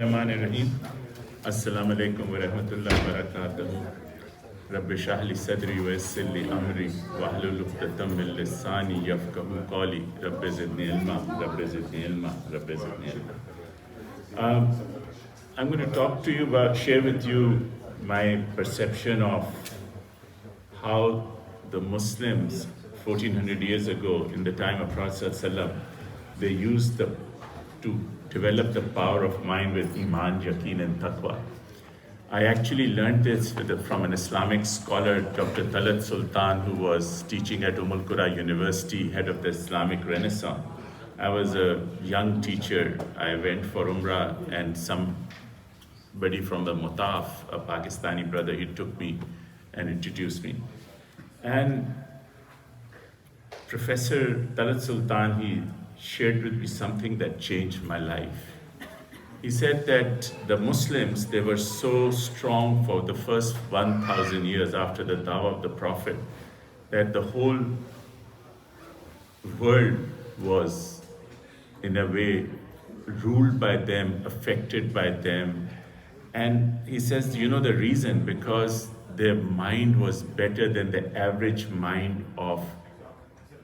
Rahim. Assalamu alaikum wa rahmatullahi wa barakatuh. Rabbi shahli sadri wa yassir li amri wa ahlul uqdatam min lisani yafqahu qawli. Rabbi zidni ilma, Rabbi zidni ilma, Rabbi zidni ilma. I'm going to talk to you about, share with you my perception of how the Muslims 1400 years ago, in the time of Prophet ﷺ, they used to develop the power of mind with Iman, Yaqeen, and Taqwa. I actually learned this from an Islamic scholar, Dr. Talat Sultan, who was teaching at Qura University, head of the Islamic Renaissance. I was a young teacher. I went for Umrah, and somebody from the Mutaf, a Pakistani brother, he took me and introduced me. And Professor Talat Sultan, he shared with me something that changed my life. He said that the Muslims, they were so strong for the first 1,000 years after the Dawah of the Prophet, that the whole world was, in a way, ruled by them, affected by them. And he says, you know the reason? Because their mind was better than the average mind of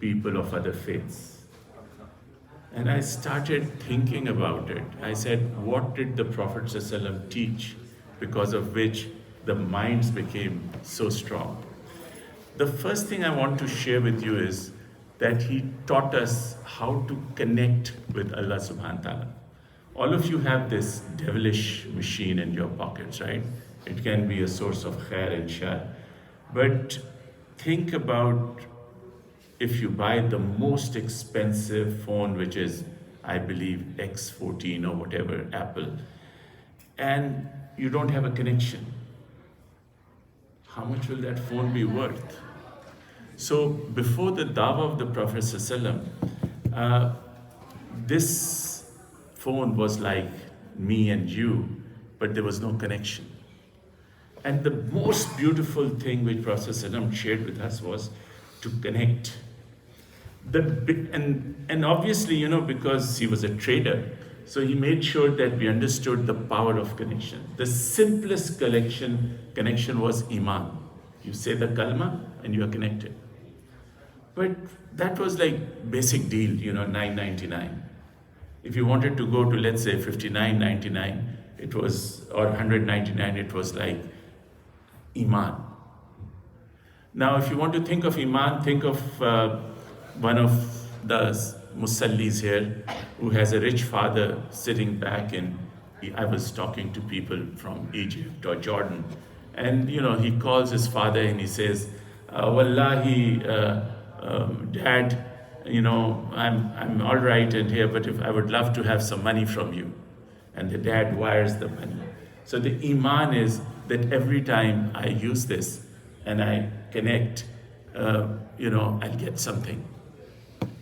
people of other faiths. And I started thinking about it. I said, what did the Prophet ﷺ teach, because of which the minds became so strong? The first thing I want to share with you is that he taught us how to connect with Allah subhanahu wa ta'ala. All of you have this devilish machine in your pockets, right? It can be a source of khair and shar. But think about if you buy the most expensive phone, which is, I believe, X14 or whatever, Apple, and you don't have a connection, how much will that phone be worth? So before the Dawah of the Prophet ﷺ, this phone was like me and you, but there was no connection. And the most beautiful thing which Prophet ﷺ shared with us was to connect. And obviously, because he was a trader, so he made sure that we understood the power of connection. The simplest connection was Iman. You say the kalma and you are connected. But that was like basic deal, $9.99. If you wanted to go to, let's say, $59.99, it was, or $100.99, it was like Iman. Now, if you want to think of Iman, think of one of the musallis here who has a rich father sitting back, and I was talking to people from Egypt or Jordan, and he calls his father and he says, Wallahi, Dad, I'm all right in here, but if I would love to have some money from you. And the dad wires the money. So the Iman is that every time I use this and I connect, I'll get something.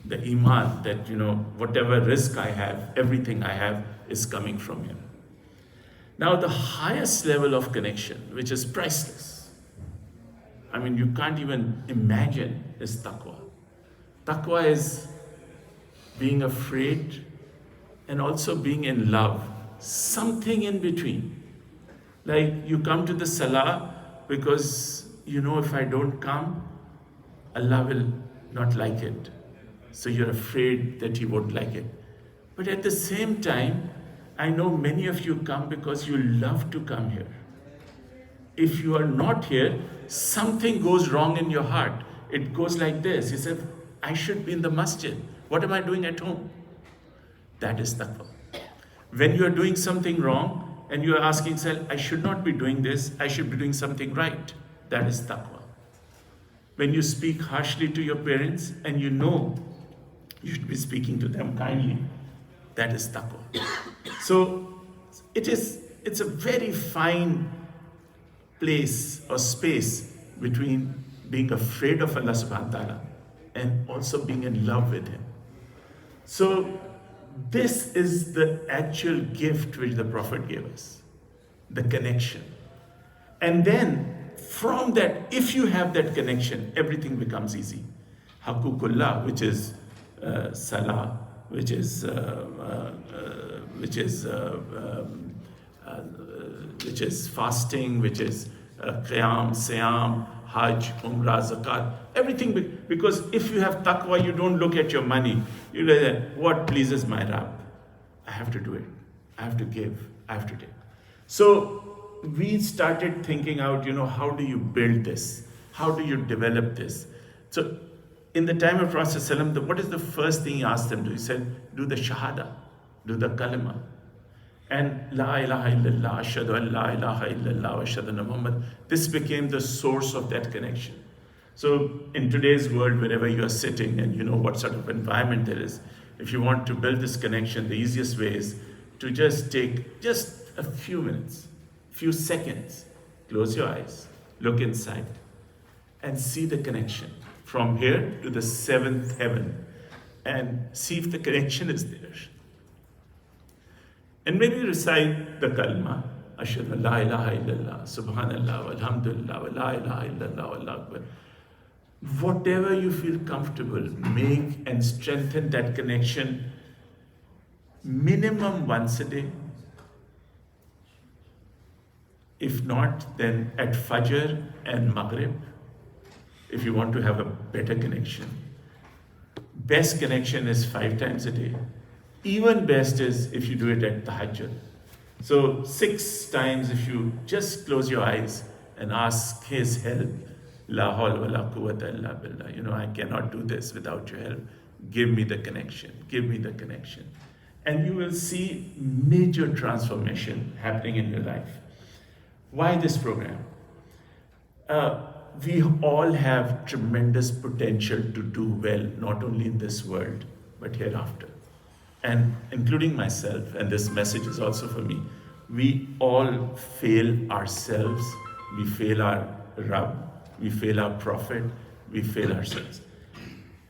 The Iman that, whatever risk I have, everything I have is coming from him. Now the highest level of connection, which is priceless, you can't even imagine, is taqwa. Taqwa is being afraid and also being in love, something in between. Like you come to the salah because if I don't come, Allah will not like it. So you're afraid that He won't like it. But at the same time, I know many of you come because you love to come here. If you are not here, something goes wrong in your heart. It goes like this. You say, I should be in the masjid. What am I doing at home? That is taqwa. When you are doing something wrong and you are asking yourself, I should not be doing this, I should be doing something right. That is taqwa. When you speak harshly to your parents and you know you should be speaking to them kindly, that is taqwa. So it's a very fine place or space between being afraid of Allah subhanahu wa ta'ala and also being in love with Him. So this is the actual gift which the Prophet gave us, the connection. And then from that, if you have that connection, everything becomes easy. Haququllah, which is salah, which is which is fasting, which is qiyam, siyam, hajj, umrah, zakat, everything. Because if you have taqwa, you don't look at your money. You say, what pleases my Rabb? I have to do it. I have to give. I have to take. So we started thinking out, how do you build this? How do you develop this? So in the time of Prophet ﷺ, what is the first thing he asked them to do? He said, do the shahada, do the kalima. And La ilaha illallah, ashhadu an la ilaha illallah, ashhadu anna Muhammad. This became the source of that connection. So in today's world, wherever you are sitting and you know what sort of environment there is, if you want to build this connection, the easiest way is to just take just a few minutes, few seconds, close your eyes, look inside, and see the connection from here to the seventh heaven, and see if the connection is there. And maybe recite the kalma, Ashhadu an la ilaha illallah, subhanallah, walhamdulillah, wa la ilaha illallah, wallahu akbar. Whatever you feel comfortable, make and strengthen that connection minimum once a day. If not, then at Fajr and Maghrib, if you want to have a better connection. Best connection is 5 times a day. Even best is if you do it at Tahajjud. So 6 times if you just close your eyes and ask His help. La hawla wa la quwwata illa billah. I cannot do this without your help. Give me the connection. Give me the connection. And you will see major transformation happening in your life. Why this program? We all have tremendous potential to do well, not only in this world, but hereafter. And including myself, and this message is also for me, we all fail ourselves, we fail our Rabb, we fail our Prophet, we fail ourselves.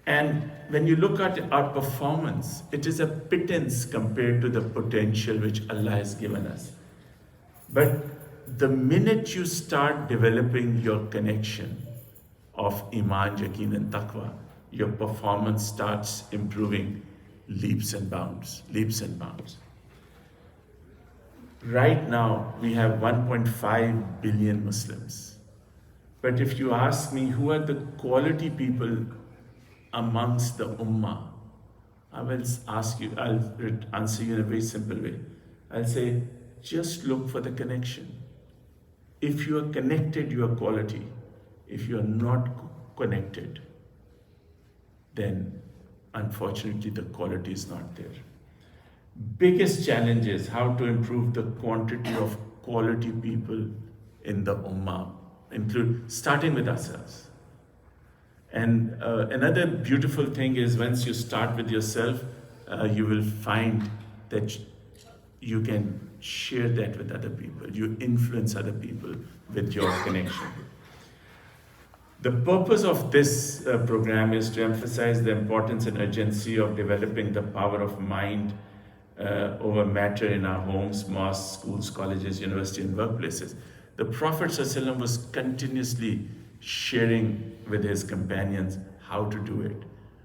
And when you look at our performance, it is a pittance compared to the potential which Allah has given us. But the minute you start developing your connection of Iman, Yaqeen and Taqwa, your performance starts improving leaps and bounds, leaps and bounds. Right now, we have 1.5 billion Muslims. But if you ask me who are the quality people amongst the Ummah, I'll answer you in a very simple way. I'll say, just look for the connection. If you are connected, you are quality. If you are not connected, then unfortunately the quality is not there. Biggest challenge is how to improve the quantity of quality people in the Ummah, starting with ourselves. And another beautiful thing is once you start with yourself, you will find that you can share that with other people. You influence other people with your connection. The purpose of this program is to emphasize the importance and urgency of developing the power of mind over matter in our homes, mosques, schools, colleges, universities, and workplaces. The Prophet ﷺ was continuously sharing with his companions how to do it.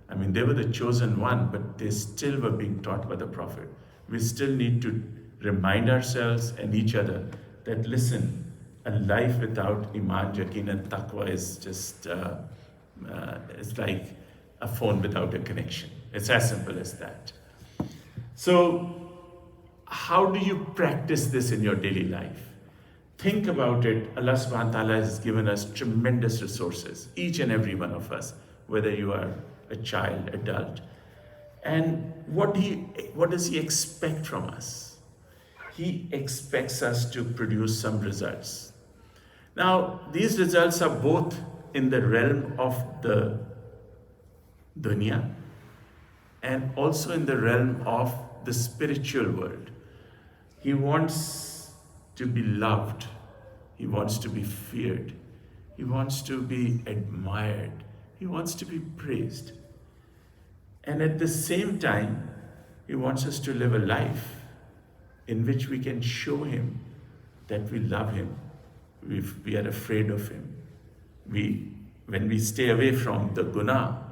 I mean, they were the chosen one, but they still were being taught by the Prophet. We still need to remind ourselves and each other that, listen, a life without Iman, Yaqeen and Taqwa is just, it's like a phone without a connection. It's as simple as that. So, how do you practice this in your daily life? Think about it. Allah subhanahu wa ta'ala has given us tremendous resources, each and every one of us, whether you are a child, adult. And what does He expect from us? He expects us to produce some results. Now, these results are both in the realm of the dunya and also in the realm of the spiritual world. He wants to be loved. He wants to be feared. He wants to be admired. He wants to be praised. And at the same time, He wants us to live a life in which we can show Him that we love Him. We are afraid of Him. When we stay away from the guna,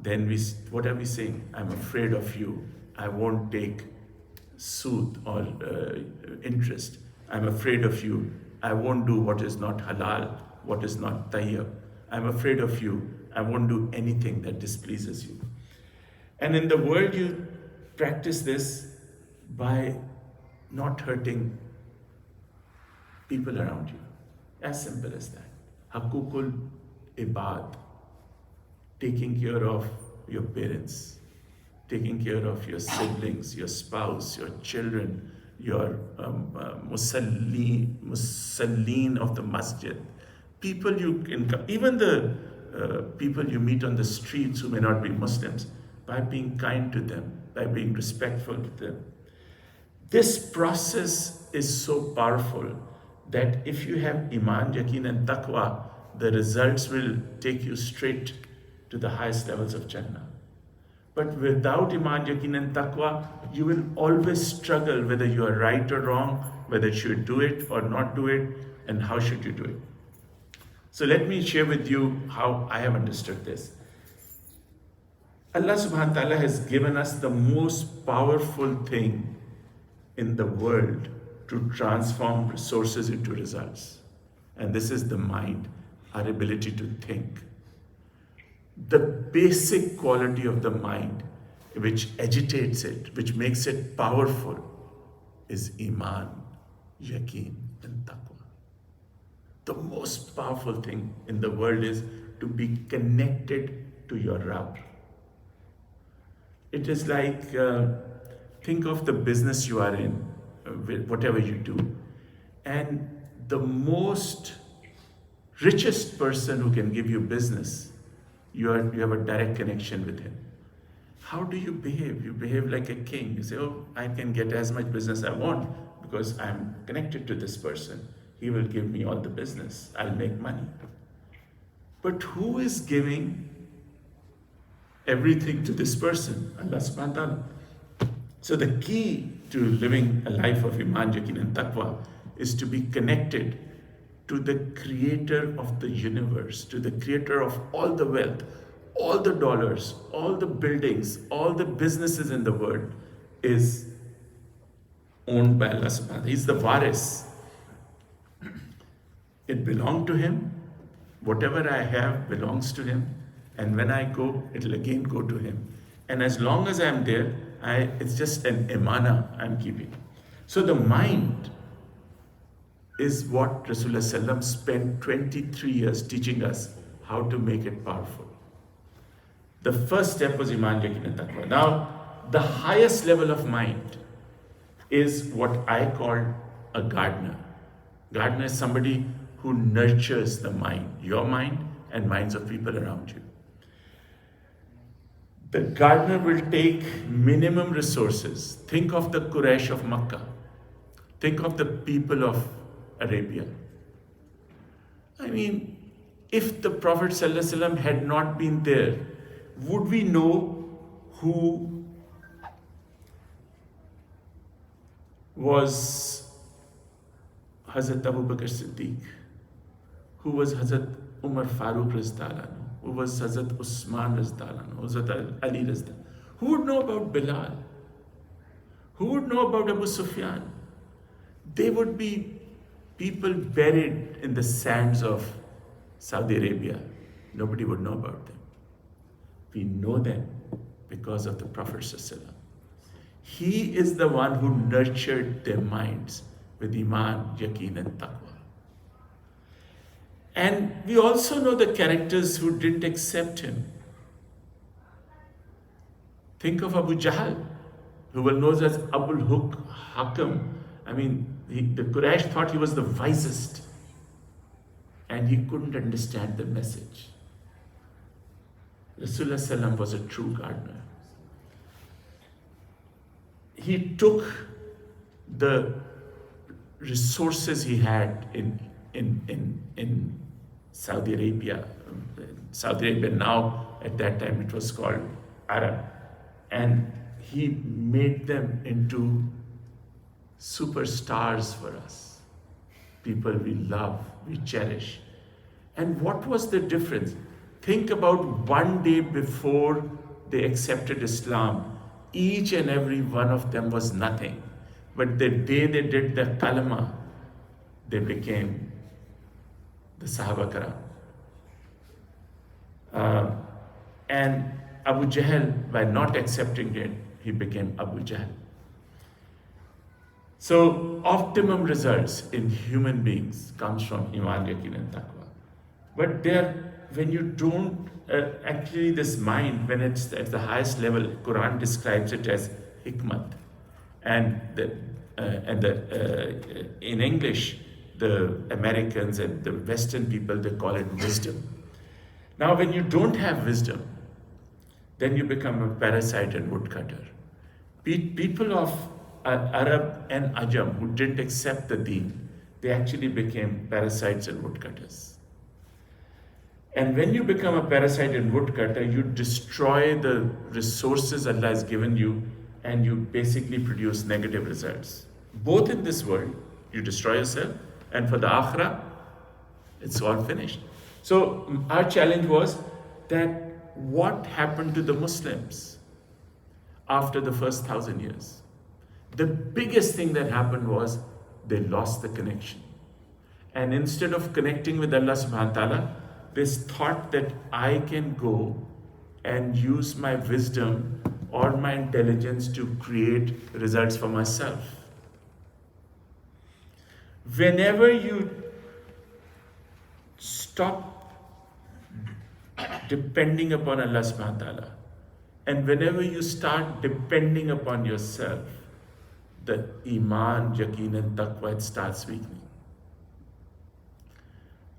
then what are we saying? I'm afraid of you. I won't take soothe or interest. I'm afraid of you. I won't do what is not halal, what is not tayyib. I'm afraid of you. I won't do anything that displeases you. And in the world, you practice this by not hurting people around you. As simple as that. Hakukul ibad, taking care of your parents, taking care of your siblings, your spouse, your children, your musallin of the masjid, people you can, even the people you meet on the streets who may not be Muslims, by being kind to them, by being respectful to them. This process is so powerful that if you have Iman, Yaqeen, and Taqwa, the results will take you straight to the highest levels of Jannah. But without Iman, Yaqeen, and Taqwa, you will always struggle whether you are right or wrong, whether you should do it or not do it, and how should you do it. So let me share with you how I have understood this. Allah subhanahu wa ta'ala has given us the most powerful thing in the world to transform resources into results. And this is the mind, our ability to think. The basic quality of the mind, which agitates it, which makes it powerful, is Iman, Yaqeen, and Taqwa. The most powerful thing in the world is to be connected to your Rabb. It is like, think of the business you are in, whatever you do. And the most richest person who can give you business, you have a direct connection with him. How do you behave? You behave like a king. You say, oh, I can get as much business I want because I'm connected to this person. He will give me all the business. I'll make money. But who is giving everything to this person? Allah subhanahu wa ta'ala. So the key to living a life of Iman, Yaqeen, and Taqwa is to be connected to the creator of the universe, to the creator of all the wealth, all the dollars, all the buildings, all the businesses in the world is owned by Allah subhanahu wa ta'ala. He's the waris. It belonged to him. Whatever I have belongs to him. And when I go, it'll again go to him. And as long as I'm there, it's just an imana I'm keeping. So the mind is what Rasulullah Sallam spent 23 years teaching us how to make it powerful. The first step was Iman, Yaqeen, and Taqwa. Now, the highest level of mind is what I call a gardener. Gardener is somebody who nurtures the mind, your mind and minds of people around you. The gardener will take minimum resources. Think of the Quraysh of Makkah. Think of the people of Arabia. I mean, if the Prophet ﷺ had not been there, would we know who was Hazrat Abu Bakr Siddiq? Who was Hazrat Umar Farooq Rizdalan? Who was Hazrat Usman Rizdalan? Who was Hazrat Ali Rizdalan? Who would know about Bilal? Who would know about Abu Sufyan? They would be people buried in the sands of Saudi Arabia. Nobody would know about them. We know them because of the Prophet ﷺ. He is the one who nurtured their minds with Iman, Yaqeen, and Taqwa. And we also know the characters who didn't accept him. Think of Abu Jahl, who was known as Abul Hakam. I mean, the Quraysh thought he was the wisest, and he couldn't understand the message. Rasulullah Sallam was a true gardener. He took the resources he had in Saudi Arabia. Saudi Arabia now, at that time it was called Arab, and he made them into superstars for us. People we love, we cherish. And what was the difference? Think about one day before they accepted Islam, each and every one of them was nothing. But the day they did the kalma, they became the Sahaba Karam. And Abu Jahl, by not accepting it, he became Abu Jahl. So optimum results in human beings comes from Iman, Yaqeen and Taqwa. But when you don't, actually this mind, when it's at the highest level, Quran describes it as hikmat. And in English, the Americans and the Western people, they call it wisdom. Now, when you don't have wisdom, then you become a parasite and woodcutter. People of Arab and Ajam who didn't accept the deen, they actually became parasites and woodcutters. And when you become a parasite and woodcutter, you destroy the resources Allah has given you, and you basically produce negative results. Both in this world, you destroy yourself, and for the akhirah, it's all finished. So our challenge was that what happened to the Muslims after the first 1,000 years? The biggest thing that happened was they lost the connection. And instead of connecting with Allah subhanahu wa ta'ala, this thought that I can go and use my wisdom or my intelligence to create results for myself. Whenever you stop depending upon Allah subhanahu wa ta'ala, and whenever you start depending upon yourself, the Iman, Yaqeen and Taqwa, it starts weakening.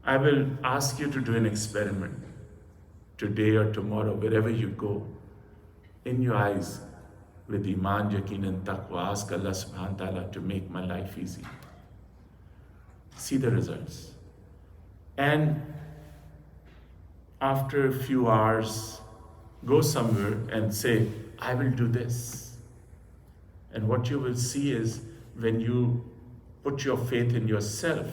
I will ask you to do an experiment today or tomorrow, wherever you go, in your eyes, with Iman, Yaqeen and Taqwa, ask Allah subhanahu wa ta'ala to make my life easy. See the results. And after a few hours, go somewhere and say, I will do this. And what you will see is, when you put your faith in yourself,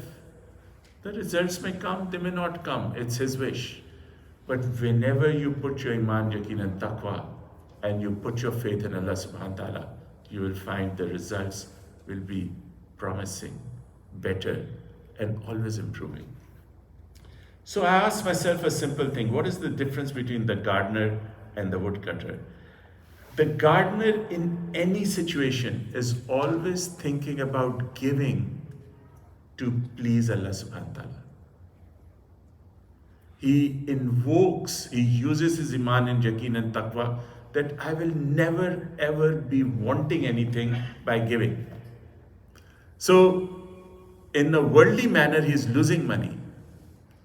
the results may come, they may not come. It's His wish. But whenever you put your Iman, Yaqeen and Taqwa, and you put your faith in Allah subhanahu wa ta'ala, you will find the results will be promising, better, and always improving. So I asked myself a simple thing: what is the difference between the gardener and the woodcutter? The gardener in any situation is always thinking about giving to please Allah subhanahu wa ta'ala. He invokes, he uses his Iman and Yaqeen and Taqwa that I will never ever be wanting anything by giving. So in a worldly manner, he is losing money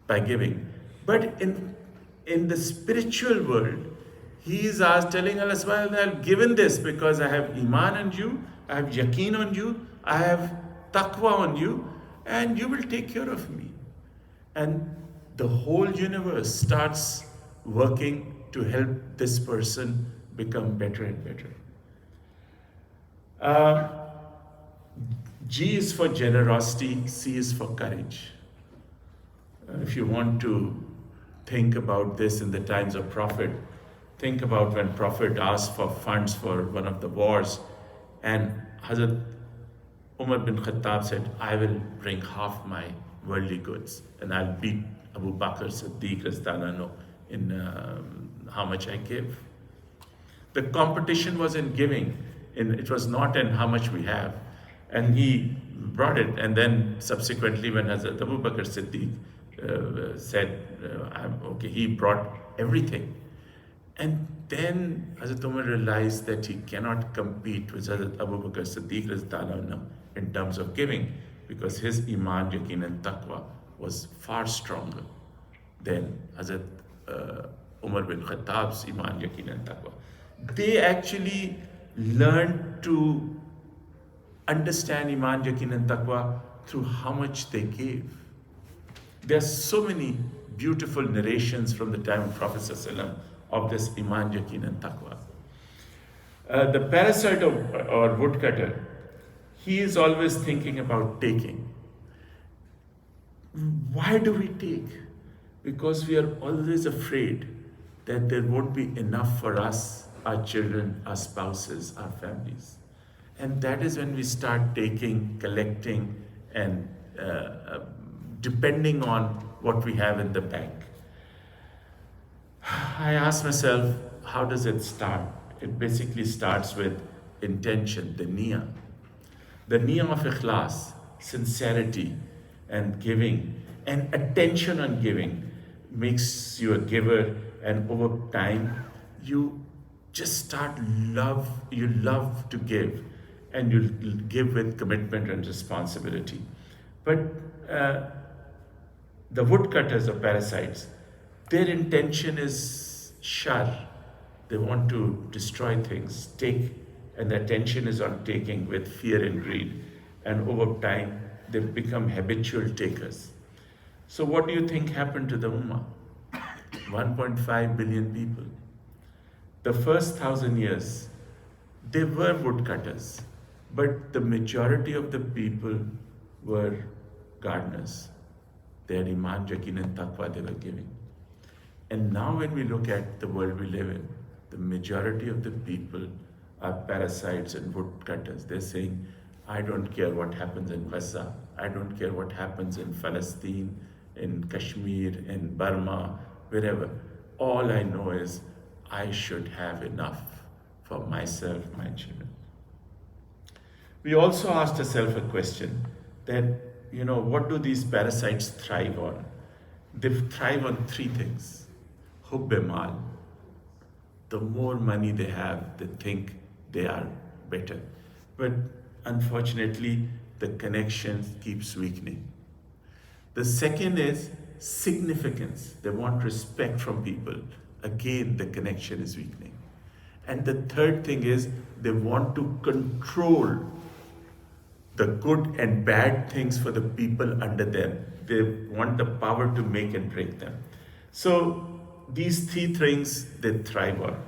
by giving. But in the spiritual world, he is telling Allah subhanahu wa ta'ala, I've given this because I have Iman on you, I have Yaqeen on you, I have Taqwa on you, and you will take care of me. And the whole universe starts working to help this person become better and better. G is for generosity, C is for courage. If you want to think about this in the times of Prophet, think about when Prophet asked for funds for one of the wars, and Hazrat Umar bin Khattab said, I will bring half my worldly goods and I'll beat Abu Bakr Siddiq Radhiyallahu in how much I give. The competition was in giving, it was not in how much we have. And he brought it, and then subsequently when Hazrat Abu Bakr Siddiq said, okay, he brought everything. And then Hazrat Umar realized that he cannot compete with Hazrat Abu Bakr Siddiq Radhiyallahu in terms of giving, because his Iman, Yaqeen and Taqwa was far stronger than Hazrat Umar bin Khattab's Iman, Yaqeen and Taqwa. They actually learned to understand Iman, Yaqeen and Taqwa through how much they gave. There are so many beautiful narrations from the time of Prophet ﷺ of this Iman, Yaqeen and Taqwa. The parasite or woodcutter, he is always thinking about taking. Why do we take? Because we are always afraid that there won't be enough for us, our children, our spouses, our families. And that is when we start taking, collecting, and depending on what we have in the bank. I asked myself, how does it start? It basically starts with intention, the niyyah. The niyyah of ikhlas, sincerity and giving and attention on giving makes you a giver, and over time you just you love to give, and you give with commitment and responsibility. But uh, the woodcutters or parasites, their intention is shar. They want to destroy things, take, and the attention is on taking with fear and greed. And over time, they become habitual takers. So, what do you think happened to the Ummah? 1.5 billion people. The first 1,000 years, they were woodcutters, but the majority of the people were gardeners. They had iman, yaqeen, and taqwa they were giving. And now, when we look at the world we live in, the majority of the people are parasites and woodcutters. They're saying, I don't care what happens in Gaza, I don't care what happens in Palestine, in Kashmir, in Burma, wherever. All I know is I should have enough for myself, my children. We also asked ourselves a question that, what do these parasites thrive on? They thrive on three things. Hubbe mal. The more money they have, they think they are better. But unfortunately, the connection keeps weakening. The second is significance. They want respect from people. Again, the connection is weakening. And the third thing is they want to control the good and bad things for the people under them. They want the power to make and break them. So these three things they thrive on.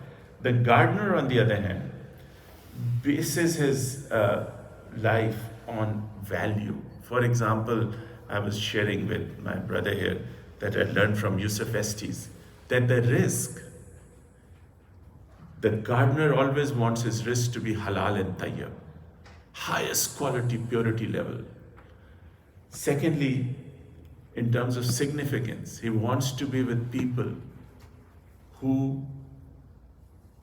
The gardener, on the other hand, bases his life on value. For example, I was sharing with my brother here that I learned from Yusuf Estes that the gardener always wants his rizq to be halal and tayyib, highest quality, purity level. Secondly, in terms of significance, he wants to be with people who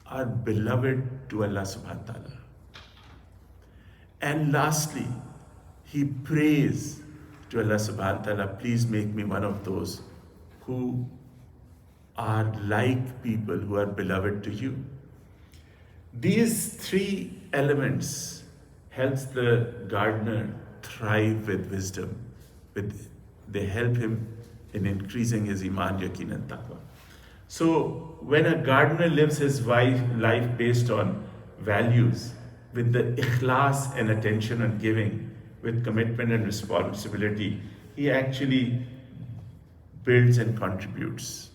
are beloved to Allah subhanahu wa ta'ala. And lastly, he prays to Allah subhanahu wa ta'ala, please make me one of those who are like people who are beloved to you. These three elements helps the gardener thrive with wisdom. They help him in increasing his iman, yaqeen and taqwa. So when a gardener lives his life based on values, with the ikhlas and attention and giving, with commitment and responsibility, he actually builds and contributes.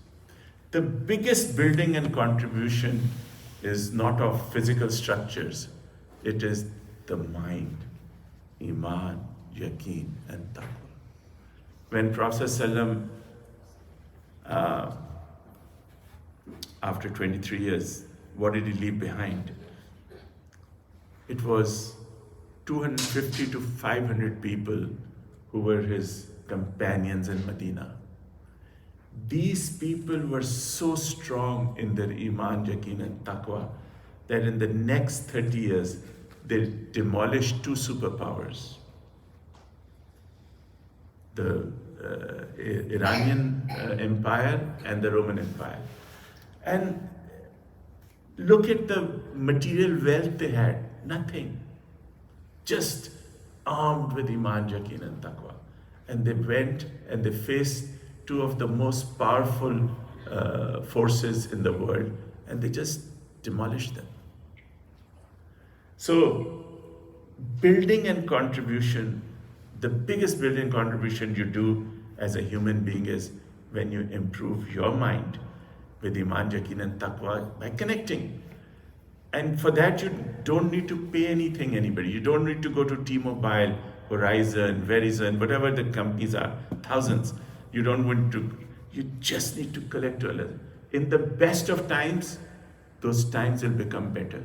The biggest building and contribution is not of physical structures, it is the mind, iman, yaqeen and taqwa. When Prophet ﷺ, after 23 years, what did he leave behind? It was 250 to 500 people who were his companions in Medina. These people were so strong in their iman, yaqeen and taqwa that in the next 30 years, they demolished two superpowers. The Iranian Empire and the Roman Empire. And look at the material wealth they had, nothing. Just armed with iman, yaqeen and taqwa. And they went and they faced two of the most powerful forces in the world, and they just demolished them. So, building and contribution, the biggest building contribution you do as a human being is when you improve your mind with iman, yaqeen and taqwa by connecting. And for that, you don't need to pay anything, anybody. You don't need to go to T-Mobile, Horizon, Verizon, whatever the companies are, thousands. You don't want to, you just need to collect to Allah. In the best of times, those times will become better.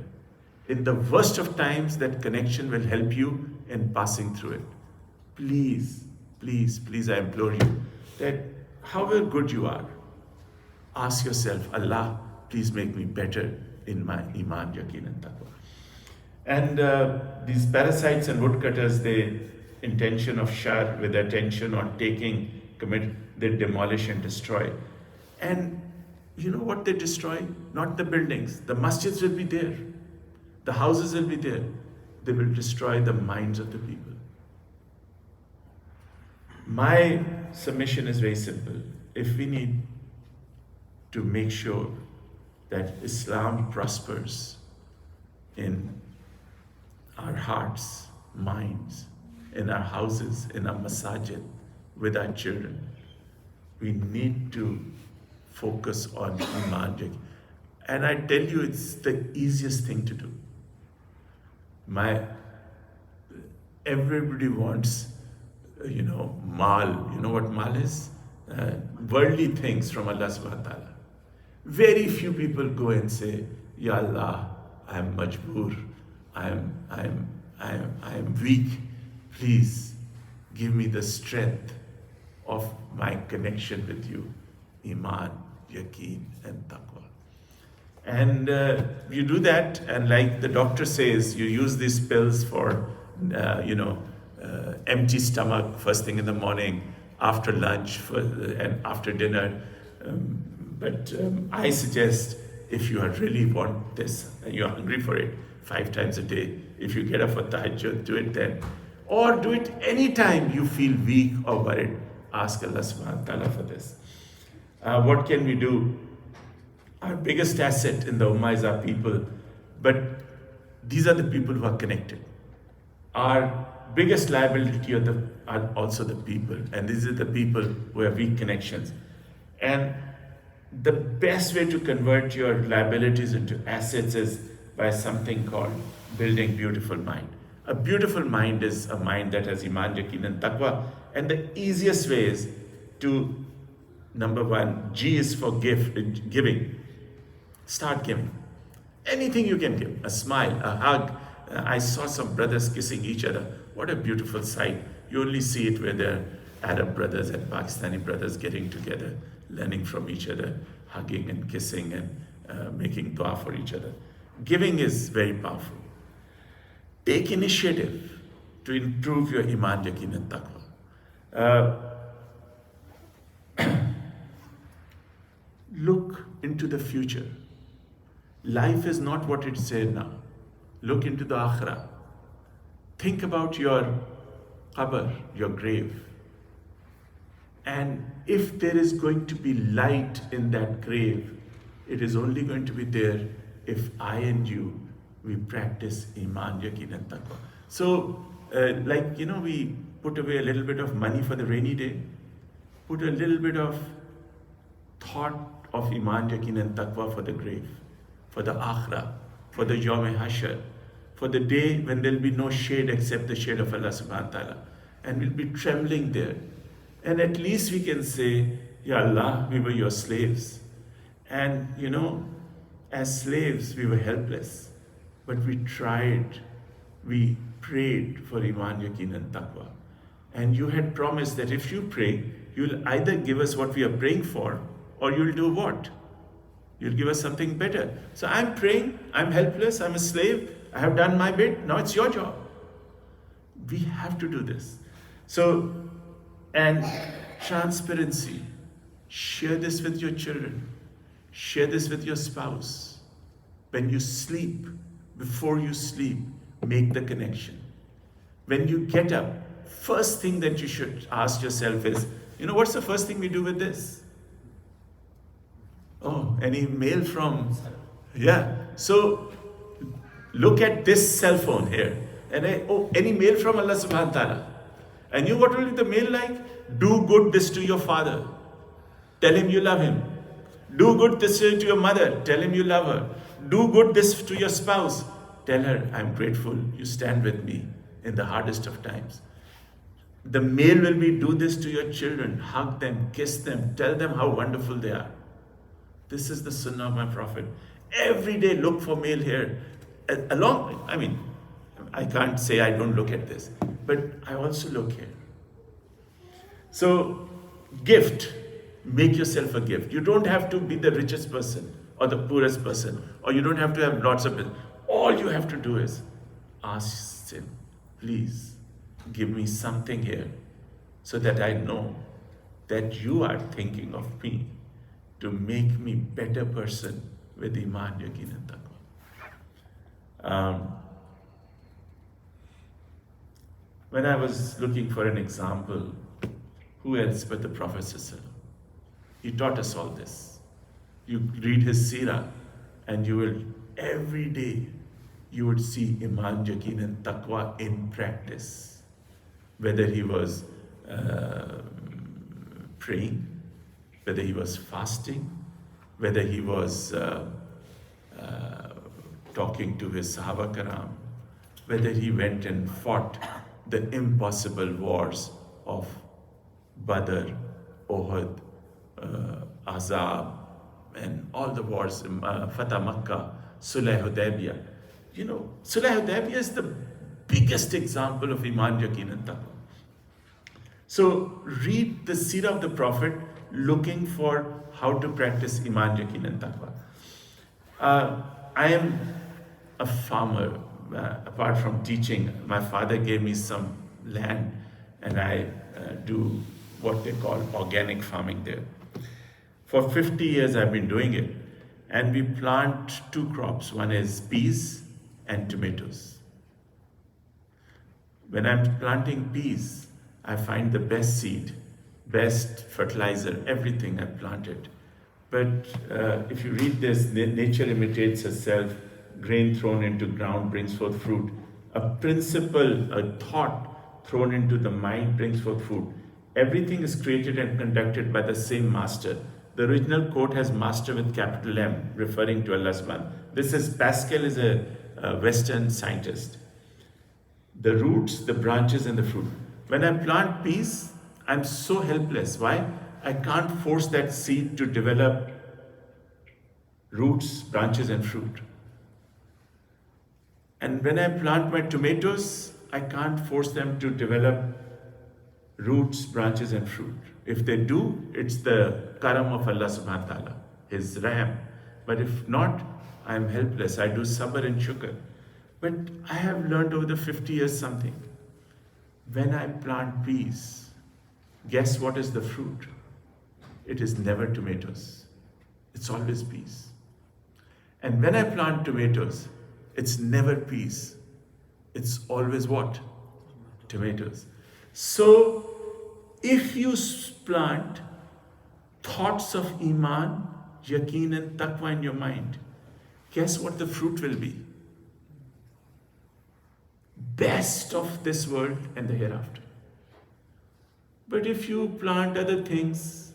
In the worst of times, that connection will help you in passing through it. Please please, please, I implore you, that however good you are, ask yourself, Allah, please make me better in my iman, yaqeen and taqwa. And these parasites and woodcutters, they intention of shar, with attention on taking, commit, they demolish and destroy. And you know what they destroy? Not the buildings. The masjids will be there. The houses will be there. They will destroy the minds of the people. My submission is very simple. If we need to make sure that Islam prospers in our hearts, minds, in our houses, in our masajid, with our children, we need to focus on iman. And I tell you, it's the easiest thing to do. Everybody wants, mal. You know what mal is? Worldly things from Allah subhanahu wa ta'ala. Very few people go and say, Ya Allah, I am majboor, I am weak. Please give me the strength of my connection with you. Iman, yaqeen and taqwa. And you do that, and like the doctor says, you use these pills for, empty stomach, first thing in the morning, after lunch, and after dinner. But I suggest, if you really want this and you're hungry for it, 5 times a day, if you get up for tahajjud, do it then. Or do it anytime you feel weak or worried. Ask Allah subhanahu wa ta'ala for this. What can we do? Our biggest asset in the Ummah is our people, but these are the people who are connected. Our biggest liability are also the people, and these are the people who have weak connections. And the best way to convert your liabilities into assets is by something called building beautiful mind. A beautiful mind is a mind that has iman, yaqeen and taqwa. And the easiest way is to, number one, G is for giving. Start giving. Anything you can give. A smile, a hug. I saw some brothers kissing each other. What a beautiful sight. You only see it where they're Arab brothers and Pakistani brothers getting together, learning from each other, hugging and kissing and making dua for each other. Giving is very powerful. Take initiative to improve your iman, yaqeen and taqwa. Look into the future. Life is not what it's here now. Look into the akhirah. Think about your qabr, your grave. And if there is going to be light in that grave, it is only going to be there if I and you, we practice iman, yaqeen and taqwa. So, we put away a little bit of money for the rainy day, put a little bit of thought of iman, yaqeen and taqwa for the grave, for the akhirah, for the Yawm Hashar, for the day when there will be no shade except the shade of Allah subhanahu wa ta'ala. And we'll be trembling there. And at least we can say, Ya Allah, we were your slaves. And as slaves, we were helpless. But we tried, we prayed for iman, yaqeen and taqwa. And you had promised that if you pray, you'll either give us what we are praying for, or you'll do what? You'll give us something better. So I'm praying, I'm helpless, I'm a slave, I have done my bit, now it's your job. We have to do this. So, and transparency. Share this with your children. Share this with your spouse. When you sleep, before you sleep, make the connection. When you get up, first thing that you should ask yourself is, what's the first thing we do with this? Oh, any mail from, So look at this cell phone here. And any mail from Allah subhanahu wa ta'ala. And what will be the mail like? Do good this to your father. Tell him you love him. Do good this to your mother. Tell him you love her. Do good this to your spouse. Tell her, I'm grateful. You stand with me in the hardest of times. The mail will be, do this to your children. Hug them, kiss them, tell them how wonderful they are. This is the sunnah of my Prophet. Every day look for mail here. I can't say I don't look at this, but I also look here. So, gift, make yourself a gift. You don't have to be the richest person or the poorest person, or you don't have to have lots of it. All you have to do is ask Him, please give me something here so that I know that you are thinking of me to make me better person with Iman, Yaqeen and Taqwa. When I was looking for an example, who else but the Prophet ﷺ? He taught us all this. You read his seerah and you will, every day, you would see Iman, Yaqeen and Taqwa in practice. Whether he was praying, whether he was fasting, whether he was talking to his Sahaba Karam, whether he went and fought the impossible wars of Badr, Uhud, Azab, and all the wars, Fatah Makkah, Sulh Hudaybiyah. You know, Sulh Hudaybiyah is the biggest example of Iman, Yaqeen and Taqwa. So read the seerah of the Prophet looking for how to practice Iman, Yaqeen and Taqwa. I am a farmer. Apart from teaching, my father gave me some land and I do what they call organic farming there. For 50 years I've been doing it, and we plant two crops. One is peas and tomatoes. When I'm planting peas, I find the best seed, best fertilizer, everything I planted. But if you read this, nature imitates herself, grain thrown into ground brings forth fruit. A principle, a thought thrown into the mind brings forth fruit. Everything is created and conducted by the same master. The original quote has master with capital M, referring to Allah subhanahu. This is Pascal is a Western scientist. The roots, the branches, and the fruit. When I plant peas, I'm so helpless. Why? I can't force that seed to develop roots, branches, and fruit. And when I plant my tomatoes, I can't force them to develop roots, branches, and fruit. If they do, it's the karam of Allah subhanahu wa ta'ala, His raham. But if not, I'm helpless. I do sabr and shukr. But I have learned over the 50 years something. When I plant peas, guess what is the fruit? It is never tomatoes. It's always peas. And when I plant tomatoes, it's never peas. It's always what? Tomatoes. So, if you plant thoughts of Iman, Yaqeen and Taqwa in your mind, guess what the fruit will be? Best of this world and the hereafter. But if you plant other things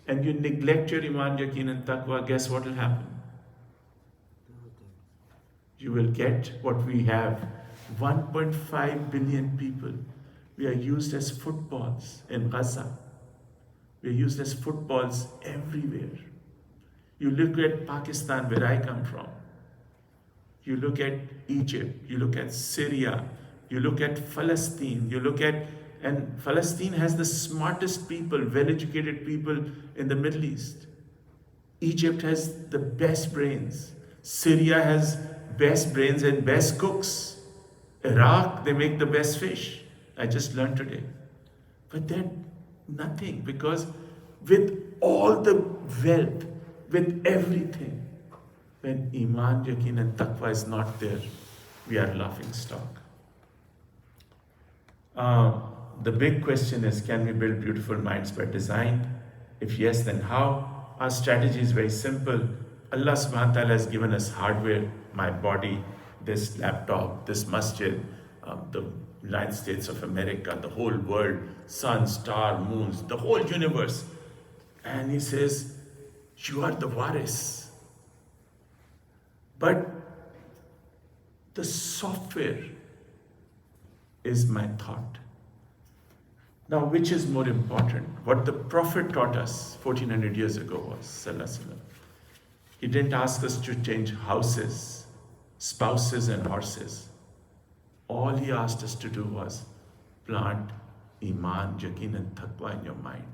and you neglect your Iman, Yaqeen and Taqwa, guess what will happen? You will get what we have. 1.5 billion people. We are used as footballs in Gaza. We are used as footballs everywhere. You look at Pakistan, where I come from. You look at Egypt. You look at Syria. You look at Palestine. And Palestine has the smartest people, well-educated people in the Middle East. Egypt has the best brains. Syria has best brains and best cooks. Iraq, they make the best fish. I just learned today. But then nothing, because with all the wealth, with everything, when Iman, Yaqeen and Taqwa is not there, we are laughing stock. The big question is, can we build beautiful minds by design? If yes, then how? Our strategy is very simple. Allah subhanahu wa ta'ala has given us hardware, my body, this laptop, this masjid, the United States of America, the whole world, sun, star, moons, the whole universe. And He says, you are the waris. But the software is my thought. Now, which is more important? What the Prophet taught us 1400 years ago was, Sallallahu Alaihi Wasallam. He didn't ask us to change houses, spouses, and horses. All He asked us to do was plant Iman, Yaqeen and Taqwa in your mind.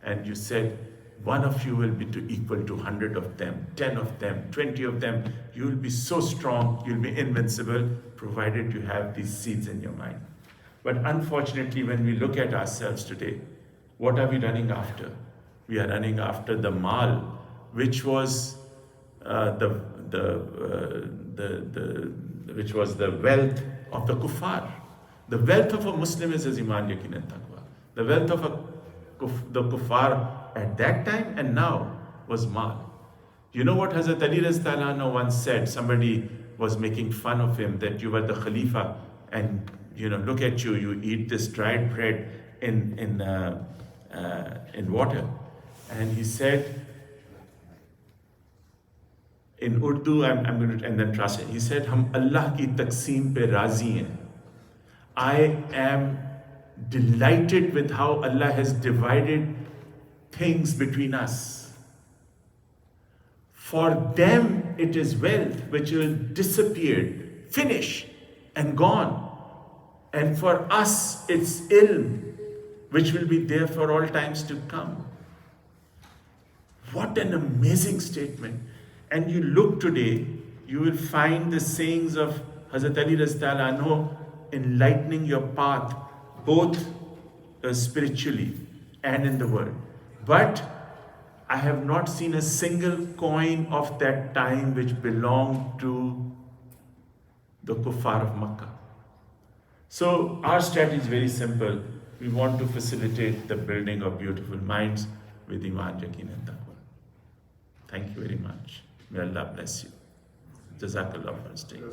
And you said, one of you will be equal to 100 of them, 10 of them, 20 of them. You will be so strong, you'll be invincible, provided you have these seeds in your mind. But unfortunately, when we look at ourselves today, what are we running after? We are running after the mal, which was which was the wealth of the kuffar. The wealth of a Muslim is his iman, yaqeen and taqwa. The wealth of the kuffar at that time and now was mal. You know what Hazrat Ali Raztallah anhu once said? Somebody was making fun of him that you were the Khalifa and look at you, you eat this dried bread in water. And he said, in Urdu, I'm going to and then translate. He said, "Hum Allah ki taqseem pe razi hain." I am delighted with how Allah has divided things between us. For them, it is wealth which will disappear, finish, and gone. And for us, it's ilm, which will be there for all times to come. What an amazing statement. And you look today, you will find the sayings of Hazrat Ali Raztallah anhu enlightening your path, both spiritually and in the world. But I have not seen a single coin of that time which belonged to the kuffar of Makkah. So our strategy is very simple. We want to facilitate the building of beautiful minds with Iman, Yaqeen and Taqwa. Thank you very much. May Allah bless you. Jazakallah for staying.